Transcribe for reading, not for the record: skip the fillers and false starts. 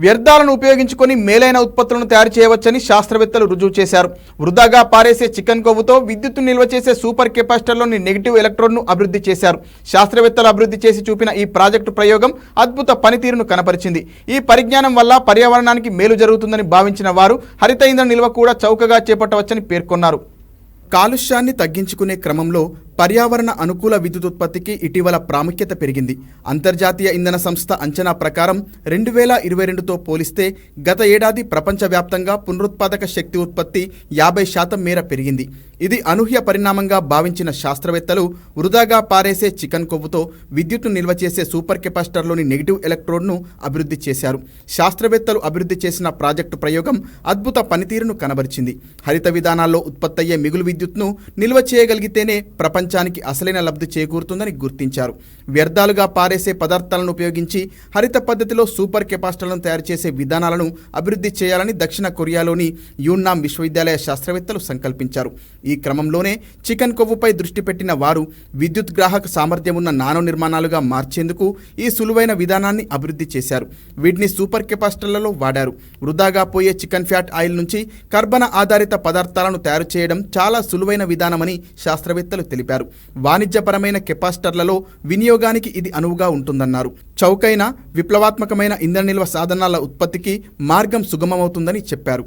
వ్యర్థాలను ఉపయోగించుకొని మేలైన ఉత్పత్తులను తయారు చేయవచ్చని శాస్త్రవేత్తలు రుజువు చేశారు. వృధాగా పారేసే చికెన్ కొవ్వుతో విద్యుత్తును నిల్వ చేసే సూపర్ కెపాసిటర్లోని నెగిటివ్ ఎలక్ట్రోడ్ను అభివృద్ధి చేశారు. శాస్త్రవేత్తలు అభివృద్ధి చేసి చూపిన ఈ ప్రాజెక్టు ప్రయోగం అద్భుత పనితీరును కనపరిచింది. ఈ పరిజ్ఞానం వల్ల పర్యావరణానికి మేలు జరుగుతుందని భావించిన వారు హరిత ఇంధన నిల్వ కూడా చౌకగా చేపట్టవచ్చని పేర్కొన్నారు. కాలుష్యాన్ని తగ్గించుకునే క్రమంలో పర్యావరణ అనుకూల విద్యుత్ ఉత్పత్తికి ఇటీవల ప్రాముఖ్యత పెరిగింది. అంతర్జాతీయ ఇంధన సంస్థ అంచనా ప్రకారం 2022తో పోలిస్తే గత ఏడాది ప్రపంచవ్యాప్తంగా పునరుత్పాదక శక్తి ఉత్పత్తి 50% మేర పెరిగింది. ఇది అనూహ్య పరిణామంగా భావించిన శాస్త్రవేత్తలు వృధాగా పారేసే చికెన్ కొవ్వుతో విద్యుత్ను నిల్వ చేసే సూపర్ కెపాసిటర్లోని నెగిటివ్ ఎలక్ట్రోడ్ను అభివృద్ధి చేశారు. శాస్త్రవేత్తలు అభివృద్ధి చేసిన ప్రాజెక్టు ప్రయోగం అద్భుత పనితీరును కనబరిచింది. హరిత విధానాల్లో ఉత్పత్తయ్యే మిగులు విద్యుత్ను నిల్వ చేయగలిగితేనే ప్రపంచానికి అసలైన లబ్ధి చేకూరుతుందని గుర్తించారు. వ్యర్థాలుగా పారేసే పదార్థాలను ఉపయోగించి హరిత పద్ధతిలో సూపర్ కెపాసిటర్లను తయారు చేసే విధానాలను అభివృద్ధి చేయాలని దక్షిణ కొరియాలోని యూన్నామ్ విశ్వవిద్యాలయ శాస్త్రవేత్తలు సంకల్పించారు. ఈ క్రమంలోనే చికెన్ కొవ్వుపై దృష్టి పెట్టిన వారు విద్యుత్ గ్రాహక సామర్థ్యం ఉన్న నానో నిర్మాణాలుగా మార్చేందుకు ఈ సులువైన విధానాన్ని అభివృద్ధి చేశారు. వీటిని సూపర్ కెపాసిటర్లలో వాడారు. వృధాగా పోయే చికెన్ ఫ్యాట్ ఆయిల్ నుంచి కర్బన ఆధారిత పదార్థాలను తయారు చేయడం చాలా సులువైన విధానమని శాస్త్రవేత్తలు తెలిపారు. వాణిజ్యపరమైన కెపాసిటర్లలో వినియోగానికి ఇది అనువుగా ఉంటుందన్నారు. చౌకైన విప్లవాత్మకమైన ఇంధన నిల్వ సాధనాల ఉత్పత్తికి మార్గం సుగమమవుతుందని చెప్పారు.